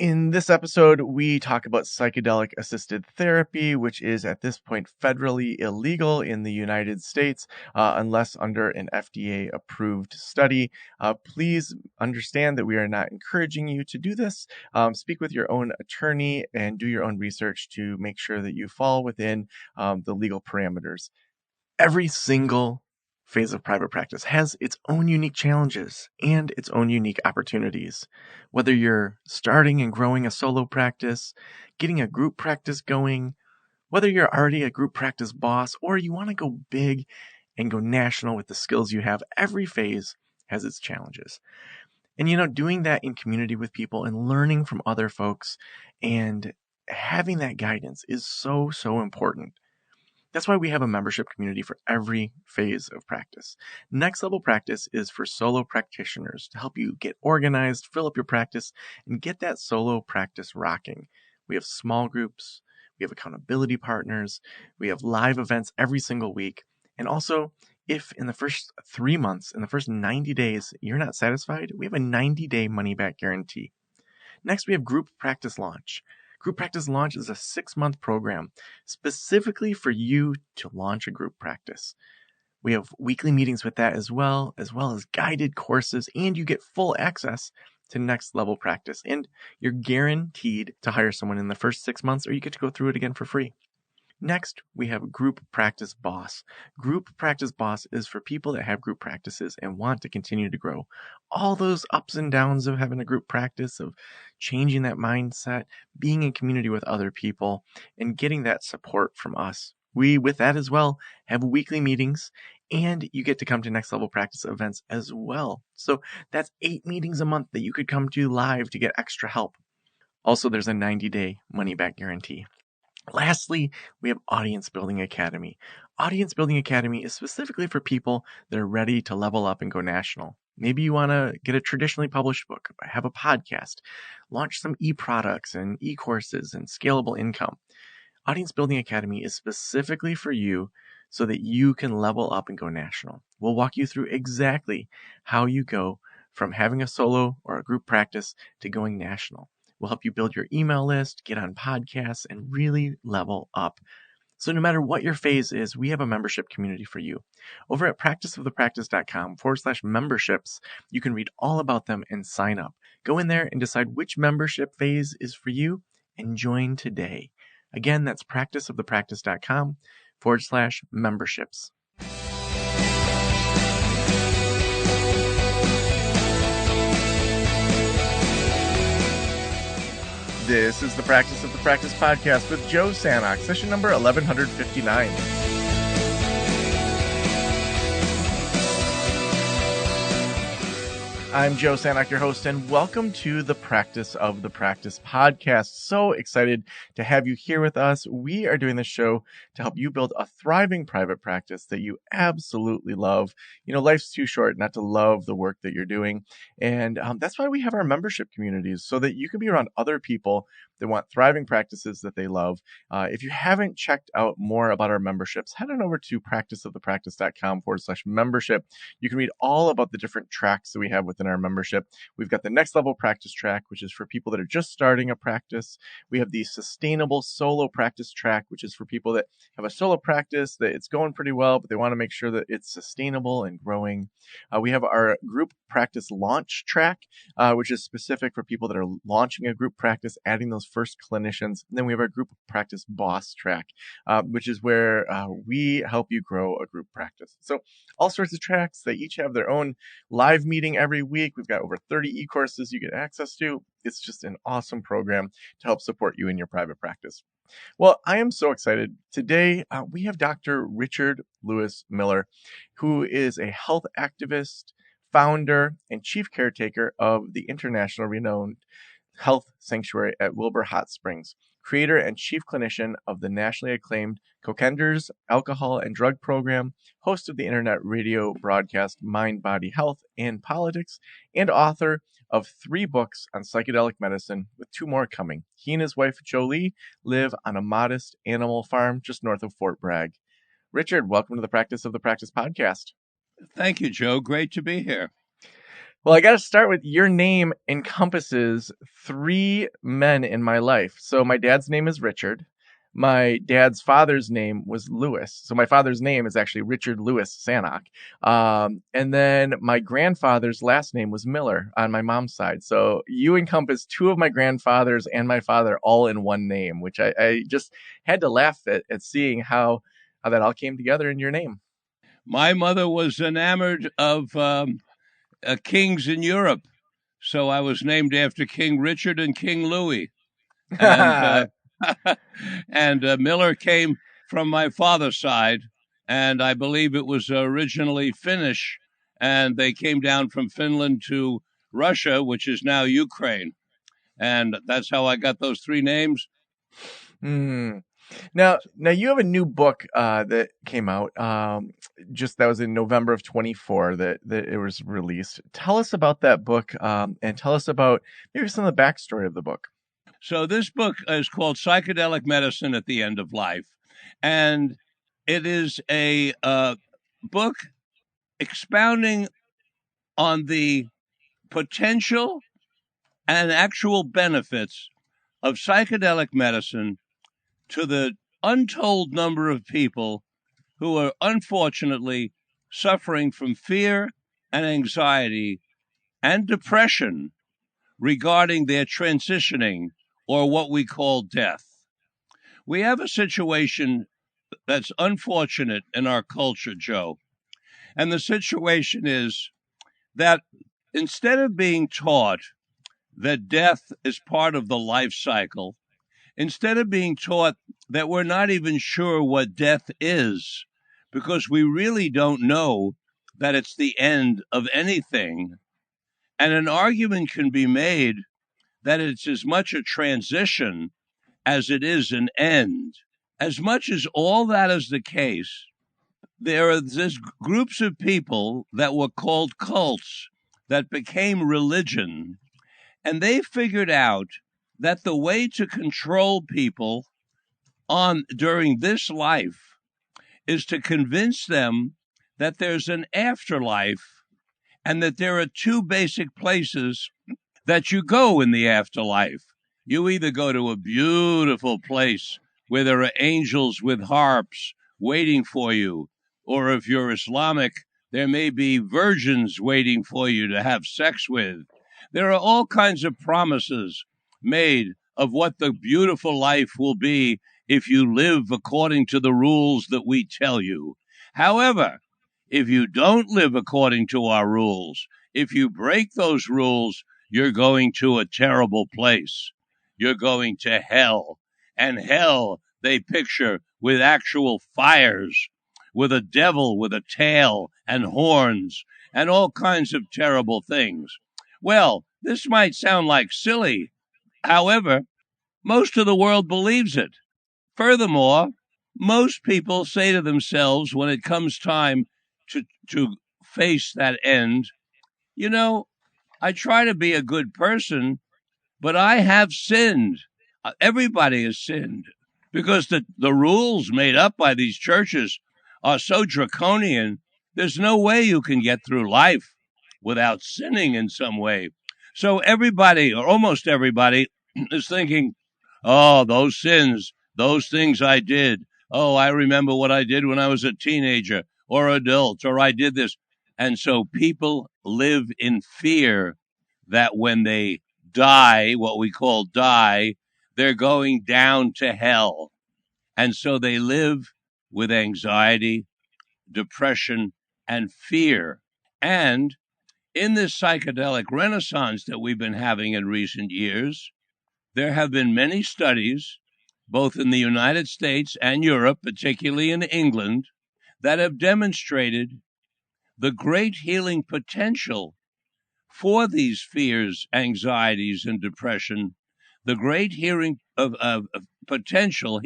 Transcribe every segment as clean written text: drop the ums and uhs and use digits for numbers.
In this episode, we talk about psychedelic assisted therapy, which is at this point federally illegal in the United States, unless under an FDA approved study. Please understand that we are not encouraging you to do this. Speak with your own attorney and do your own research to make sure that you fall within the legal parameters. Every single phase of private practice has its own unique challenges and its own unique opportunities. Whether you're starting and growing a solo practice, getting a group practice going, whether you're already a group practice boss, or you want to go big and go national with the skills you have, every phase has its challenges. And doing that in community with people and learning from other folks and having that guidance is so, so important. That's why we have a membership community for every phase of practice. Next Level Practice is for solo practitioners to help you get organized, fill up your practice, and get that solo practice rocking. We have small groups, we have accountability partners, we have live events every single week. And also, if in the first 3 months, in the first 90 days, you're not satisfied, we have a 90-day money-back guarantee. Next, we have Group Practice Launch. Group Practice Launch is a 6-month program specifically for you to launch a group practice. We have weekly meetings with that as well as guided courses, and you get full access to Next Level Practice. And you're guaranteed to hire someone in the first 6 months, or you get to go through it again for free. Next, we have Group Practice Boss. Group Practice Boss is for people that have group practices and want to continue to grow. All those ups and downs of having a group practice, of changing that mindset, being in community with other people, and getting that support from us. We, with that as well, have weekly meetings, and you get to come to Next Level Practice events as well. So that's 8 meetings a month that you could come to live to get extra help. Also, there's a 90-day money-back guarantee. Lastly, we have Audience Building Academy. Audience Building Academy is specifically for people that are ready to level up and go national. Maybe you want to get a traditionally published book, have a podcast, launch some e-products and e-courses and scalable income. Audience Building Academy is specifically for you so that you can level up and go national. We'll walk you through exactly how you go from having a solo or a group practice to going national. We'll help you build your email list, get on podcasts, and really level up. So no matter what your phase is, we have a membership community for you. Over at practiceofthepractice.com/memberships, you can read all about them and sign up. Go in there and decide which membership phase is for you and join today. Again, that's practiceofthepractice.com/memberships. This is the Practice of the Practice podcast with Joe Sanok, session number 1159. I'm Joe Sanok, your host, and welcome to the Practice of the Practice podcast. So excited to have you here with us. We are doing this show to help you build a thriving private practice that you absolutely love. Life's too short not to love the work that you're doing. And that's why we have our membership communities, so that you can be around other people that want thriving practices that they love. If you haven't checked out more about our memberships, head on over to practiceofthepractice.com/membership. You can read all about the different tracks that we have within our membership. We've got the Next Level Practice track, which is for people that are just starting a practice. We have the Sustainable Solo Practice track, which is for people that have a solo practice that it's going pretty well, but they want to make sure that it's sustainable and growing. We have our Group Practice Launch track, which is specific for people that are launching a group practice, adding those first clinicians. And then we have our Group Practice Boss track, which is where we help you grow a group practice. So all sorts of tracks. They each have their own live meeting every week. We've got over 30 e-courses you get access to. It's just an awesome program to help support you in your private practice. Well, I am so excited. Today, we have Dr. Richard Lewis Miller, who is a health activist, founder, and chief caretaker of the international renowned health sanctuary at Wilbur Hot Springs, creator and chief clinician of the nationally acclaimed Kokenders Alcohol and Drug Program, host of the internet radio broadcast Mind, Body, Health, and Politics, and author of 3 books on psychedelic medicine, with 2 more coming. He and his wife, Jolie, live on a modest animal farm just north of Fort Bragg. Richard, welcome to the Practice of the Practice podcast. Thank you, Joe. Great to be here. Well, I got to start with your name encompasses three men in my life. So my dad's name is Richard. My dad's father's name was Lewis. So my father's name is actually Richard Lewis Sanok. And then my grandfather's last name was Miller on my mom's side. So you encompass two of my grandfathers and my father all in one name, which I just had to laugh at seeing how that all came together in your name. My mother was enamored of kings in Europe, so I was named after King Richard and King Louis. And and Miller came from my father's side, and I believe it was originally Finnish, and they came down from Finland to Russia, which is now Ukraine, and that's how I got those three names. Hmm. Now you have a new book that came out. Just that was in November of 24 that it was released. Tell us about that book, and tell us about maybe some of the backstory of the book. So this book is called Psychedelic Medicine at the End of Life, and it is a book expounding on the potential and actual benefits of psychedelic medicine to the untold number of people who are unfortunately suffering from fear and anxiety and depression regarding their transitioning or what we call death. We have a situation that's unfortunate in our culture, Joe. And the situation is that instead of being taught that death is part of the life cycle, instead of being taught that we're not even sure what death is, because we really don't know that it's the end of anything, and an argument can be made that it's as much a transition as it is an end. As much as all that is the case, there are these groups of people that were called cults that became religion, and they figured out that the way to control people on during this life is to convince them that there's an afterlife and that there are two basic places that you go in the afterlife. You either go to a beautiful place where there are angels with harps waiting for you, or if you're Islamic, there may be virgins waiting for you to have sex with. There are all kinds of promises made of what the beautiful life will be if you live according to the rules that we tell you. However, if you don't live according to our rules, if you break those rules, you're going to a terrible place. You're going to hell. And hell, they picture with actual fires, with a devil with a tail and horns, and all kinds of terrible things. Well, this might sound like silly. However, most of the world believes it. Furthermore, most people say to themselves when it comes time to face that end, you know, I try to be a good person, but I have sinned. Everybody has sinned because the rules made up by these churches are so draconian. There's no way you can get through life without sinning in some way. So everybody, or almost everybody, is thinking, oh, those sins, those things I did. Oh, I remember what I did when I was a teenager or adult, or I did this. And so people live in fear that when they die, what we call die, they're going down to hell. And so they live with anxiety, depression, and fear. And in this psychedelic renaissance that we've been having in recent years, there have been many studies, both in the United States and Europe, particularly in England, that have demonstrated the great healing potential for these fears, anxieties, and depression, the great healing potential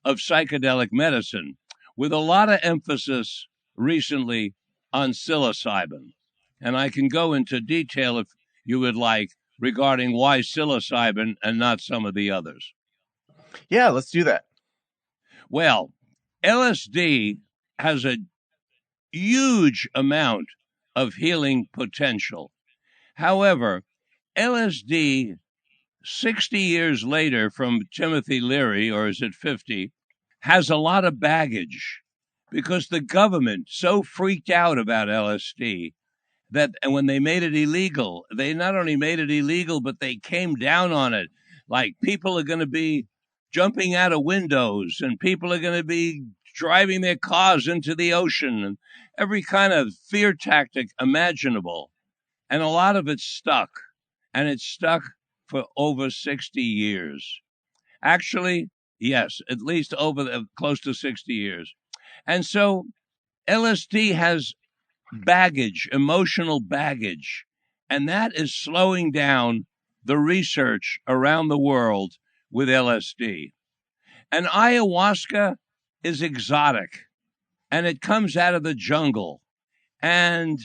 of psychedelic medicine, with a lot of emphasis recently on psilocybin. And I can go into detail if you would like regarding why psilocybin and not some of the others. Yeah, let's do that. Well, LSD has a huge amount of healing potential. However, LSD 60 years later from Timothy Leary, or is it 50, has a lot of baggage because the government so freaked out about LSD that and when they made it illegal, they not only made it illegal, but they came down on it. Like people are going to be jumping out of windows and people are going to be driving their cars into the ocean and every kind of fear tactic imaginable. And a lot of it stuck. And it stuck for over 60 years. Actually, yes, at least over close to 60 years. And so LSD has baggage, emotional baggage, and that is slowing down the research around the world with LSD. And ayahuasca is exotic, and it comes out of the jungle, and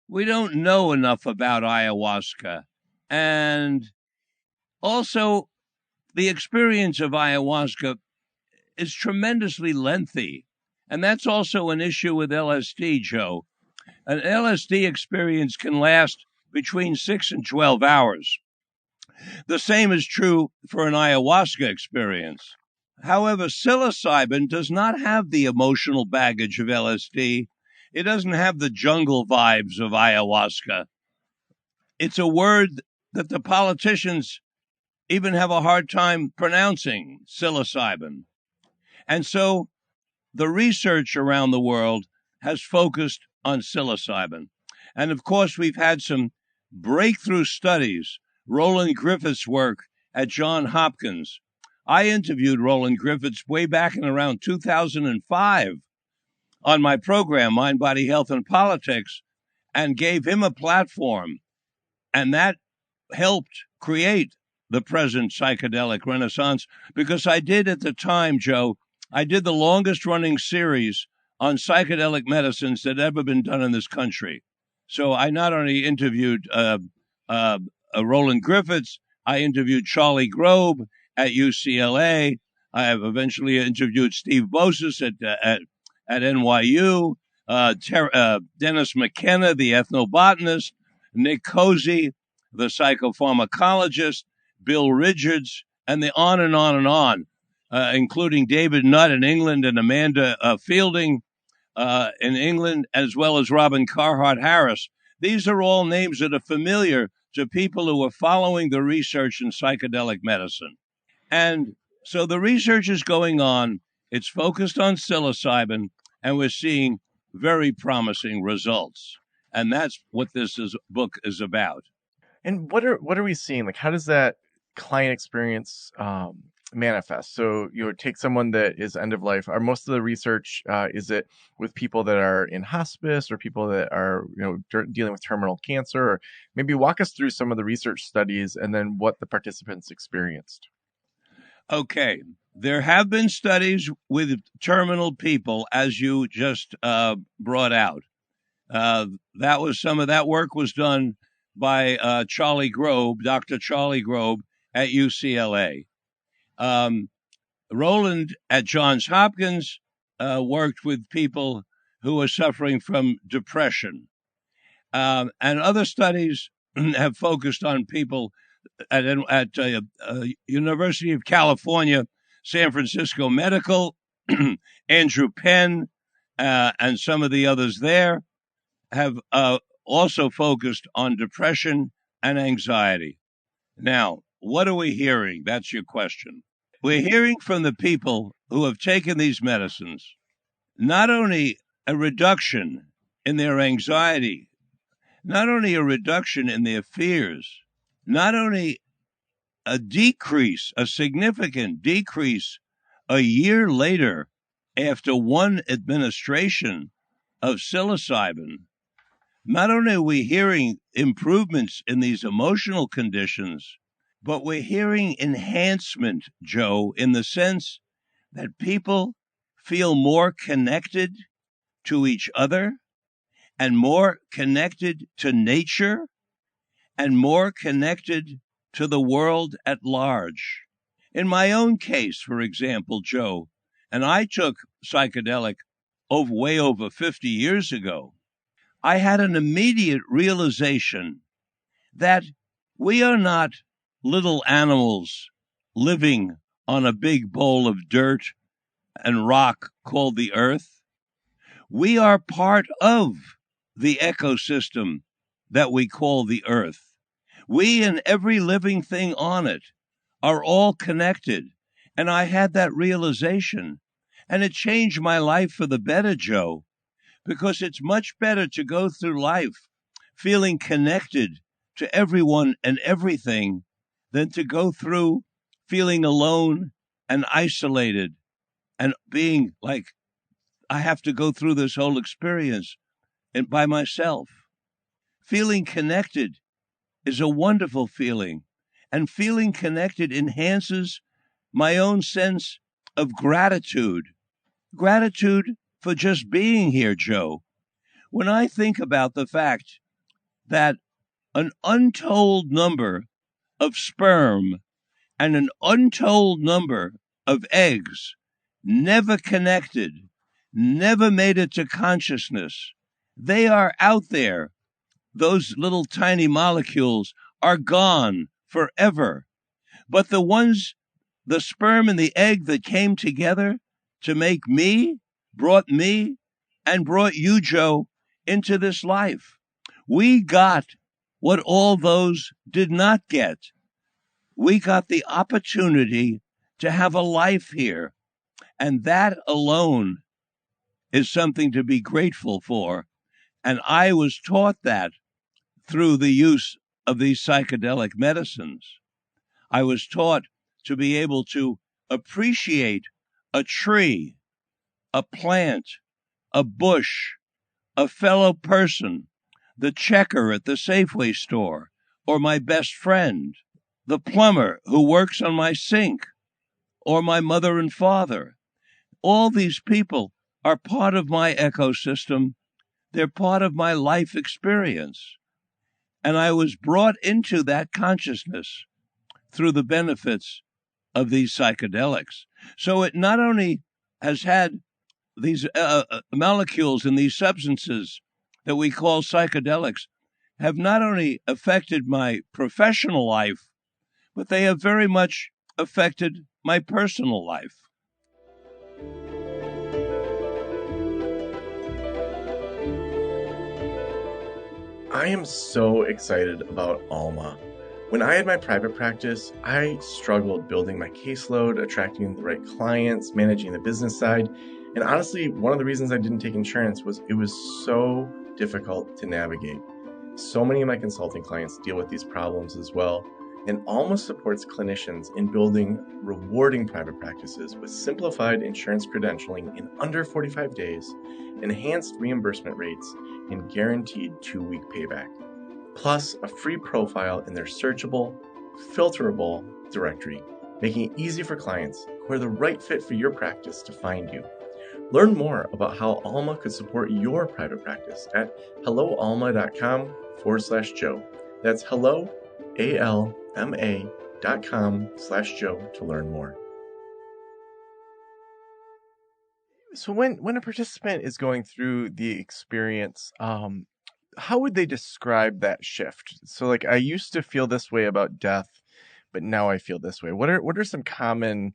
we don't know enough about ayahuasca. And also, the experience of ayahuasca is tremendously lengthy. And that's also an issue with LSD, Joe. An LSD experience can last between 6 and 12 hours. The same is true for an ayahuasca experience. However, psilocybin does not have the emotional baggage of LSD. It doesn't have the jungle vibes of ayahuasca. It's a word that the politicians even have a hard time pronouncing, psilocybin. And so the research around the world has focused on psilocybin. And of course, we've had some breakthrough studies. Roland Griffiths' work at Johns Hopkins. I interviewed Roland Griffiths way back in around 2005 on my program, Mind, Body, Health, and Politics, and gave him a platform. And that helped create the present psychedelic renaissance because I did at the time, Joe, I did the longest running series on psychedelic medicines that ever been done in this country. So I not only interviewed Roland Griffiths, I interviewed Charlie Grobe at UCLA. I have eventually interviewed Steve Bosis at NYU, Dennis McKenna, the ethnobotanist, Nick Cozy, the psychopharmacologist, Bill Richards, and the on and on and on, including David Nutt in England and Amanda Fielding in England, as well as Robin Carhart Harris. These are all names that are familiar to people who are following the research in psychedelic medicine. And so the research is going on. It's focused on psilocybin, and we're seeing very promising results. And that's what book is about. And what are we seeing? Like, how does that client experience manifest? So take someone that is end of life. Are most of the research is it with people that are in hospice or people that are dealing with terminal cancer? Or maybe walk us through some of the research studies and then what the participants experienced. Okay, there have been studies with terminal people, as you just brought out. Some of that work was done by Charlie Grobe, Dr. Charlie Grobe at UCLA. Roland at Johns Hopkins worked with people who are suffering from depression. And other studies have focused on people at University of California, San Francisco Medical, Andrew Penn, and some of the others there have also focused on depression and anxiety. Now, what are we hearing? That's your question. We're hearing from the people who have taken these medicines not only a reduction in their anxiety, not only a reduction in their fears, not only a significant decrease a year later after one administration of psilocybin. Not only are we hearing improvements in these emotional conditions, but we're hearing enhancement, Joe, in the sense that people feel more connected to each other and more connected to nature and more connected to the world at large. In my own case, for example, Joe, and I took psychedelic way over 50 years ago. I had an immediate realization that we are not little animals living on a big bowl of dirt and rock called the earth. We are part of the ecosystem that we call the earth. We and every living thing on it are all connected. And I had that realization. And it changed my life for the better, Joe, because it's much better to go through life feeling connected to everyone and everything than to go through feeling alone and isolated and being like, I have to go through this whole experience and by myself. Feeling connected is a wonderful feeling, and feeling connected enhances my own sense of gratitude. Gratitude for just being here, Joe. When I think about the fact that an untold number of sperm and an untold number of eggs never connected, never made it to consciousness, they are out there. Those little tiny molecules are gone forever. But the ones, the sperm and the egg that came together to make me, and brought you, Joe, into this life. We got what all those did not get. We got the opportunity to have a life here. And that alone is something to be grateful for. And I was taught that through the use of these psychedelic medicines. I was taught to be able to appreciate a tree, a plant, a bush, a fellow person, the checker at the Safeway store, or my best friend, the plumber who works on my sink, or my mother and father. All these people are part of my ecosystem. They're part of my life experience. And I was brought into that consciousness through the benefits of these psychedelics. So it not only has had these molecules and these substances that we call psychedelics have not only affected my professional life, but they have very much affected my personal life. I am so excited about Alma. When I had my private practice, I struggled building my caseload, attracting the right clients, managing the business side. And honestly, one of the reasons I didn't take insurance was it was so difficult to navigate. So many of my consulting clients deal with these problems as well. And Alma supports clinicians in building rewarding private practices with simplified insurance credentialing in under 45 days, enhanced reimbursement rates, and guaranteed 2-week payback. Plus a free profile in their searchable, filterable directory, making it easy for clients who are the right fit for your practice to find you. Learn more about how Alma could support your private practice at helloalma.com/Joe. That's hello, ALMA.com/Joe to learn more. So when a participant is going through the experience, how would they describe that shift? So like I used to feel this way about death, but now I feel this way. What are some common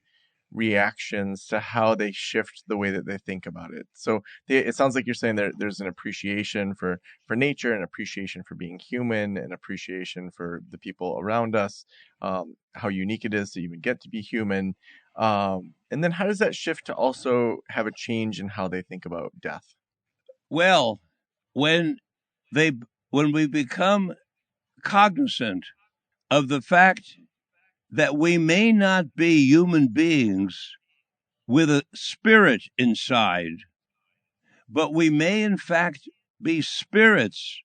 reactions to how they shift the way that they think about it? So it sounds like you're saying there's an appreciation for nature, an appreciation for being human, an appreciation for the people around us, how unique it is to even get to be human. And then how does that shift to also have a change in how they think about death? Well, when they when we become cognizant of the fact that we may not be human beings with a spirit inside, but we may in fact be spirits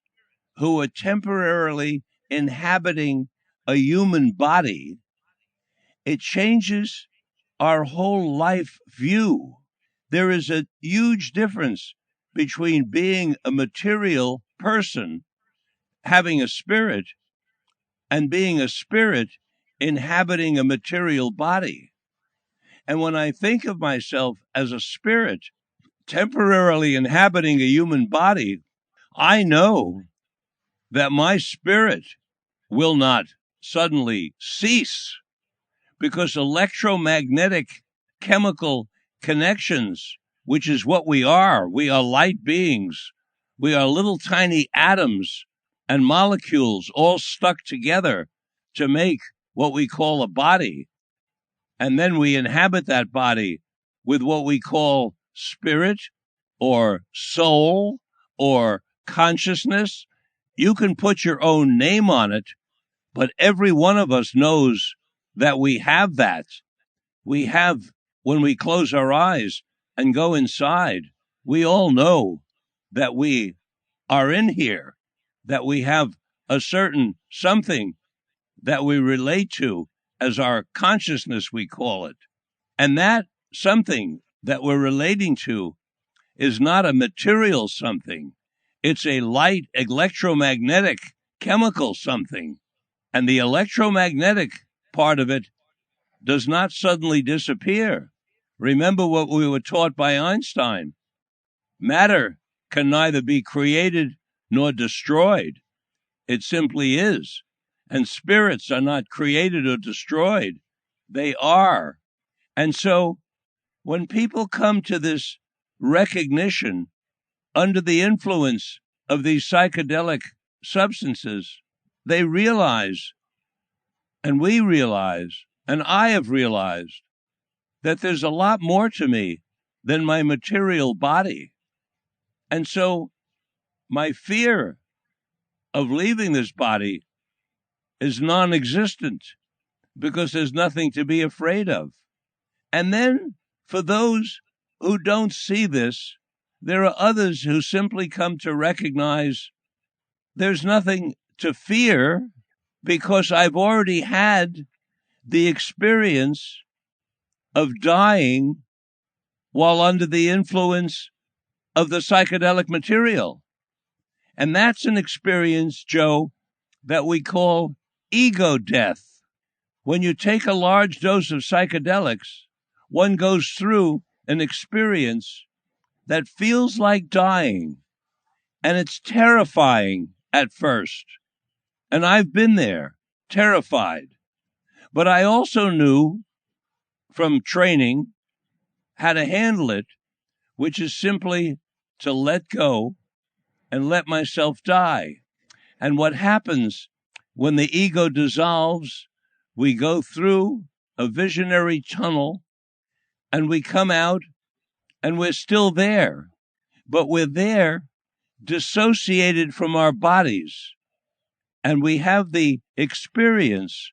who are temporarily inhabiting a human body, it changes our whole life view. There is a huge difference between being a material person, having a spirit, and being a spirit inhabiting a material body. And when I think of myself as a spirit temporarily inhabiting a human body, I know that my spirit will not suddenly cease because electromagnetic chemical connections, which is what we are light beings. We are little tiny atoms and molecules all stuck together to make what we call a body. And then we inhabit that body with what we call spirit or soul or consciousness. You can put your own name on it, but every one of us knows that we have that. We have, when we close our eyes and go inside, we all know that we are in here, that we have a certain something that we relate to as our consciousness, we call it. And that something that we're relating to is not a material something. It's a light electromagnetic chemical something. And the electromagnetic part of it does not suddenly disappear. Remember what we were taught by Einstein. Matter can neither be created nor destroyed. It simply is. And spirits are not created or destroyed. They are. And so when people come to this recognition under the influence of these psychedelic substances, they realize, and we realize, and I have realized, that there's a lot more to me than my material body. And so my fear of leaving this body is non existent because there's nothing to be afraid of. And then for those who don't see this, there are others who simply come to recognize there's nothing to fear because I've already had the experience of dying while under the influence of the psychedelic material. And that's an experience, Joe, that we call ego death. When you take a large dose of psychedelics, one goes through an experience that feels like dying, and it's terrifying at first. And I've been there, terrified. But I also knew from training how to handle it, which is simply to let go and let myself die. And what happens when the ego dissolves, we go through a visionary tunnel and we come out and we're still there, but we're there dissociated from our bodies. And we have the experience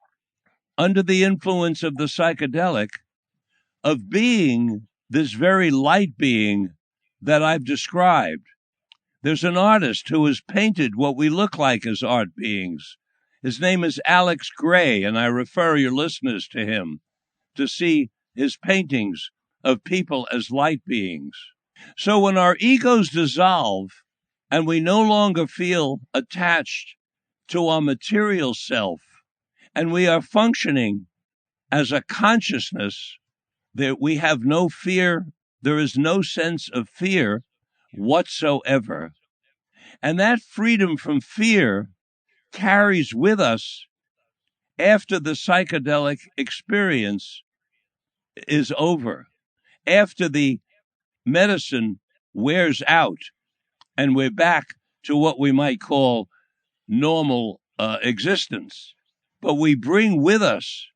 under the influence of the psychedelic of being this very light being that I've described. There's an artist who has painted what we look like as art beings. His name is Alex Gray, and I refer your listeners to him to see his paintings of people as light beings. So when our egos dissolve and we no longer feel attached to our material self and we are functioning as a consciousness, that we have no fear, there is no sense of fear whatsoever. And that freedom from fear carries with us after the psychedelic experience is over, after the medicine wears out, and we're back to what we might call normal existence. But we bring with us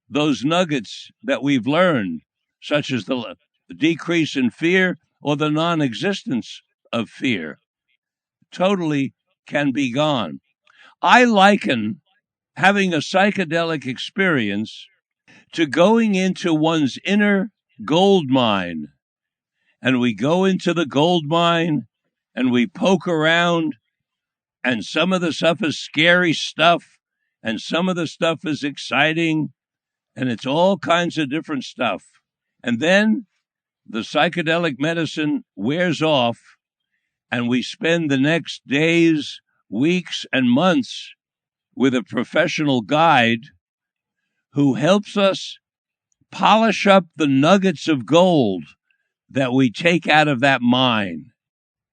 those nuggets that we've learned, such as the decrease in fear or the non existence of fear, totally can be gone. I liken having a psychedelic experience to going into one's inner gold mine. And we go into the gold mine and we poke around, and some of the stuff is scary stuff, and some of the stuff is exciting, and it's all kinds of different stuff. And then the psychedelic medicine wears off, and we spend the next days, weeks, and months with a professional guide who helps us polish up the nuggets of gold that we take out of that mine.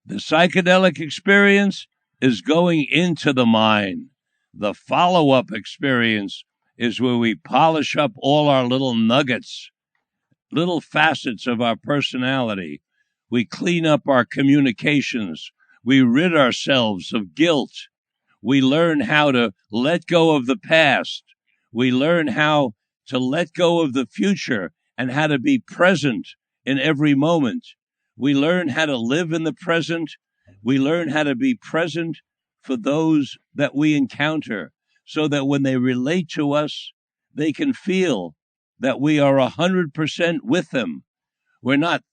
The psychedelic experience is going into the mind. The follow-up experience is where we polish up all our little nuggets, little facets of our personality. We clean up our communications. We rid ourselves of guilt. We learn how to let go of the past. We learn how to let go of the future and how to be present in every moment. We learn how to live in the present. We learn how to be present for those that we encounter so that when they relate to us, they can feel that we are 100% with them. We're not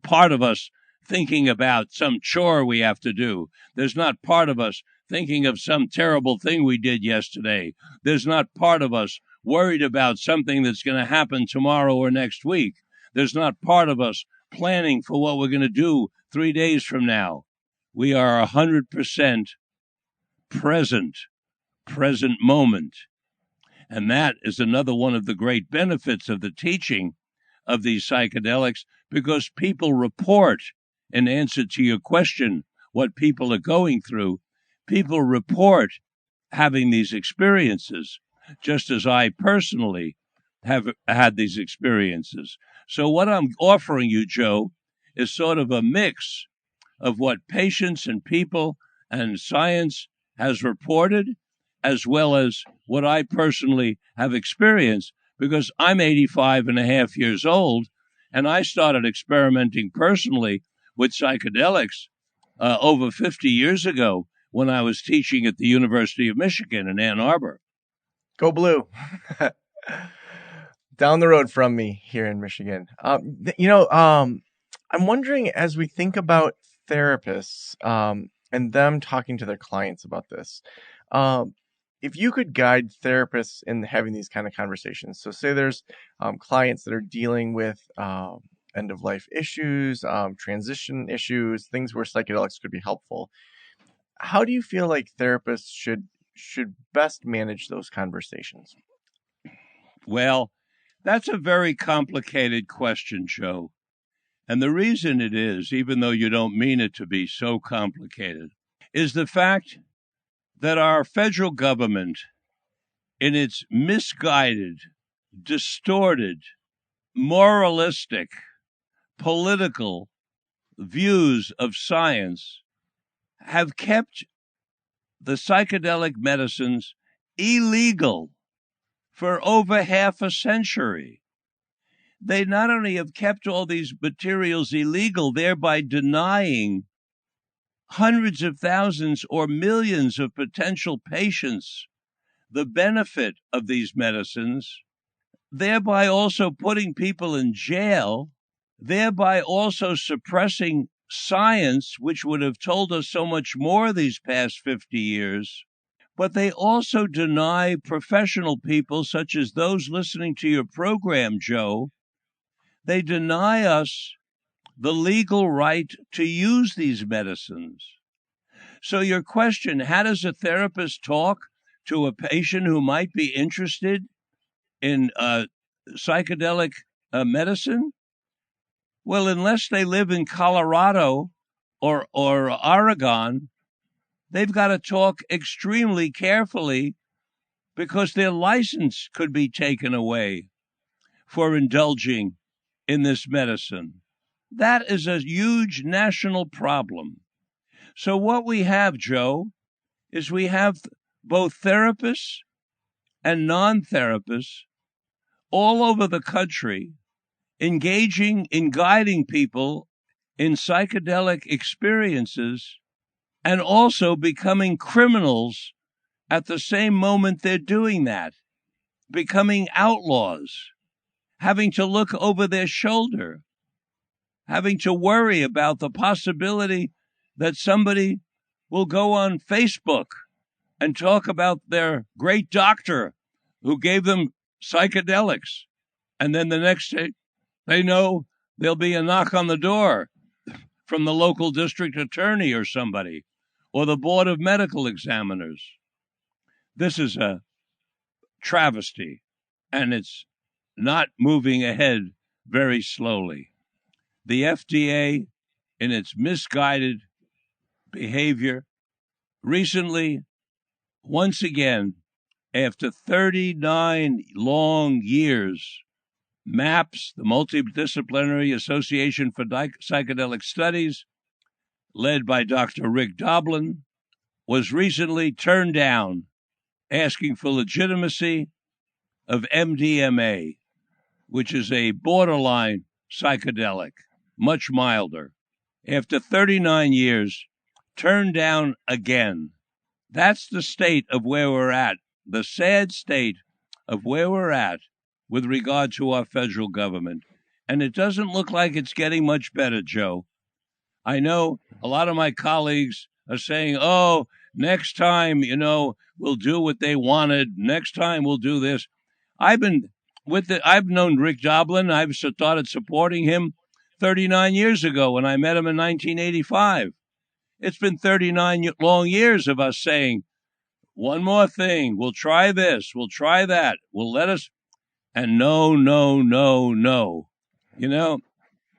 part of us thinking about some chore we have to do. There's not part of us thinking of some terrible thing we did yesterday. There's not part of us worried about something that's going to happen tomorrow or next week. There's not part of us planning for what we're going to do 3 days from now. We are 100% present, present moment. And that is another one of the great benefits of the teaching of these psychedelics, because people report, in answer to your question, what people are going through. People report having these experiences, just as I personally have had these experiences. So what I'm offering you, Joe, is sort of a mix of what patients and people and science has reported, as well as what I personally have experienced, because I'm 85 and a half years old, and I started experimenting personally with psychedelics over 50 years ago when I was teaching at the University of Michigan in Ann Arbor. Go Blue. Down the road from me here in Michigan. I'm wondering, as we think about therapists and them talking to their clients about this, if you could guide therapists in having these kind of conversations. So say there's clients that are dealing with end of life issues, transition issues, things where psychedelics could be helpful. How do you feel like therapists should best manage those conversations? Well, that's a very complicated question, Joe. And the reason it is, even though you don't mean it to be so complicated, is the fact that our federal government, in its misguided, distorted, moralistic, political views of science, have kept the psychedelic medicines illegal for over half a century. They not only have kept all these materials illegal, thereby denying hundreds of thousands or millions of potential patients the benefit of these medicines, thereby also putting people in jail, thereby also suppressing science, which would have told us so much more these past 50 years. But they also deny professional people, such as those listening to your program, Joe. They deny us the legal right to use these medicines. So your question, how does a therapist talk to a patient who might be interested in psychedelic medicine? Well, unless they live in Colorado or Oregon, they've got to talk extremely carefully because their license could be taken away for indulging in this medicine. That is a huge national problem. So what we have, Joe, is we have both therapists and non-therapists all over the country engaging in guiding people in psychedelic experiences and also becoming criminals at the same moment they're doing that, becoming outlaws, having to look over their shoulder, having to worry about the possibility that somebody will go on Facebook and talk about their great doctor who gave them psychedelics. And then the next day, they know there'll be a knock on the door from the local district attorney or somebody, or the board of medical examiners. This is a travesty, and it's not moving ahead very slowly. The FDA, in its misguided behavior. Recently, once again, after 39 long years, MAPS, the Multidisciplinary Association for Psychedelic Studies, led by Dr. Rick Doblin, was recently turned down, asking for legitimacy of MDMA, which is a borderline psychedelic, much milder. After 39 years, turned down again. That's the state of where we're at, the sad state of where we're at with regard to our federal government. And it doesn't look like it's getting much better, Joe. I know a lot of my colleagues are saying, oh, next time, we'll do what they wanted. Next time we'll do this. I've known Rick Doblin. I've started supporting him 39 years ago when I met him in 1985. It's been 39 long years of us saying, one more thing, we'll try this, we'll try that, we'll let us, and no, no, no, no.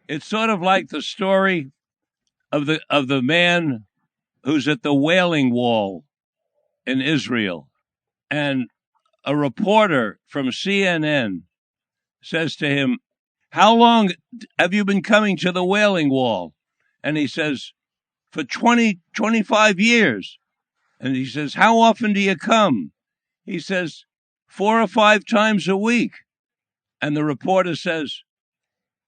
It's sort of like the story of the man who's at the Wailing Wall in Israel, and a reporter from CNN says to him, how long have you been coming to the Wailing Wall? And he says, for 25 years. And he says, how often do you come? He says, 4 or 5 times a week. And the reporter says,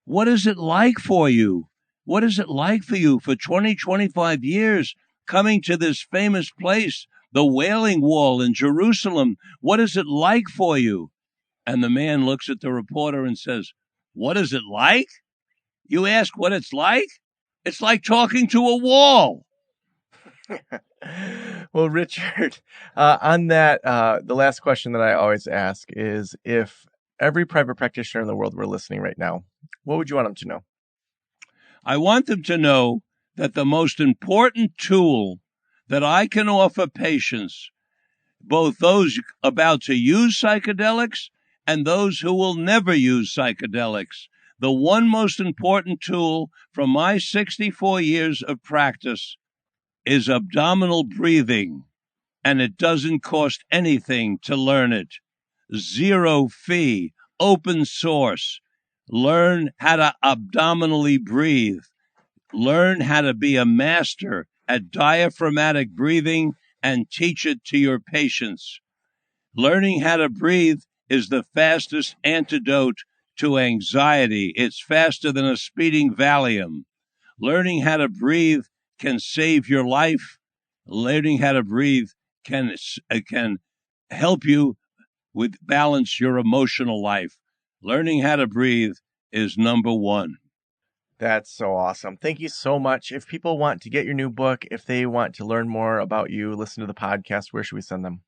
what is it like for you? What is it like for you for 25 years coming to this famous place, the Wailing Wall in Jerusalem? What is it like for you? And the man looks at the reporter and says, what is it like? You ask what it's like? It's like talking to a wall. Well, Richard, on that, the last question that I always ask is, if every private practitioner in the world were listening right now, what would you want them to know? I want them to know that the most important tool that I can offer patients, both those about to use psychedelics and those who will never use psychedelics, the one most important tool from my 64 years of practice is abdominal breathing, and it doesn't cost anything to learn it. 0 fee, open source. Learn how to abdominally breathe. Learn how to be a master at diaphragmatic breathing and teach it to your patients. Learning how to breathe is the fastest antidote to anxiety. It's faster than a speeding Valium. Learning how to breathe can save your life. Learning how to breathe can help you with balance your emotional life. Learning how to breathe is number one. That's so awesome. Thank you so much. If people want to get your new book, if they want to learn more about you, listen to the podcast, where should we send them?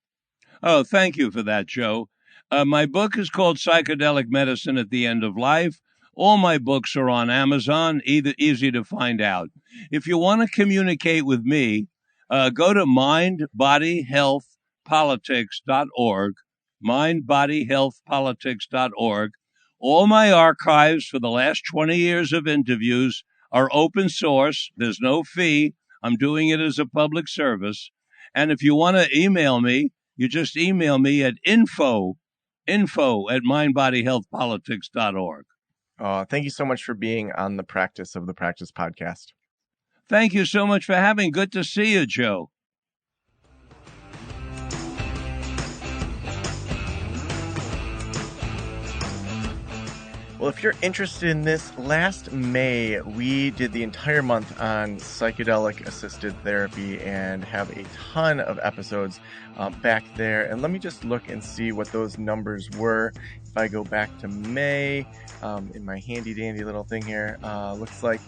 Oh, thank you for that, Joe. My book is called Psychedelic Medicine at the End of Life. All my books are on Amazon, easy to find out. If you want to communicate with me, go to mindbodyhealthpolitics.org, mindbodyhealthpolitics.org. All my archives for the last 20 years of interviews are open source. There's no fee. I'm doing it as a public service. And if you want to email me, you just email me at info@mindbodyhealthpolitics.org. Thank you so much for being on the Practice of the Practice podcast. Thank you so much for having. Good to see you, Joe. Well, if you're interested in this, last May, we did the entire month on psychedelic-assisted therapy and have a ton of episodes back there. And let me just look and see what those numbers were. If I go back to May, in my handy-dandy little thing here, looks like...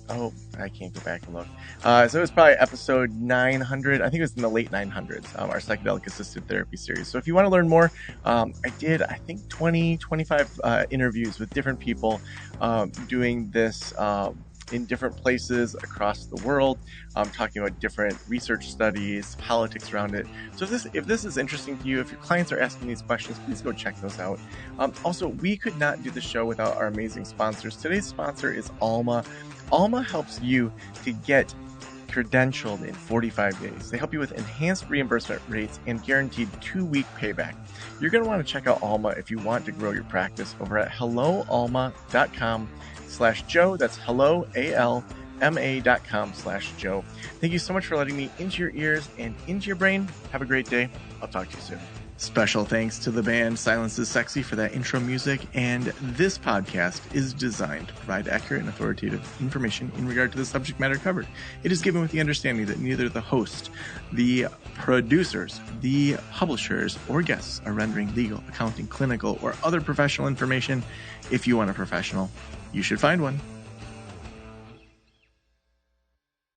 I can't go back and look. So it was probably episode 900. I think it was in the late 900s, our psychedelic assisted therapy series. So if you want to learn more, I did, I think, 25 interviews with different people doing this in different places across the world, talking about different research studies, politics around it. So if this is interesting to you, if your clients are asking these questions, please go check those out. Also, we could not do the show without our amazing sponsors. Today's sponsor is Alma. Alma helps you to get credentialed in 45 days. They help you with enhanced reimbursement rates and guaranteed 2-week payback. You're going to want to check out Alma if you want to grow your practice over at helloalma.com/Joe. That's helloalma.com/Joe. Thank you so much for letting me into your ears and into your brain. Have a great day. I'll talk to you soon. Special thanks to the band Silence is Sexy for that intro music, and this podcast is designed to provide accurate and authoritative information in regard to the subject matter covered. It is given with the understanding that neither the host, the producers, the publishers, or guests are rendering legal, accounting, clinical, or other professional information. If you want a professional, you should find one.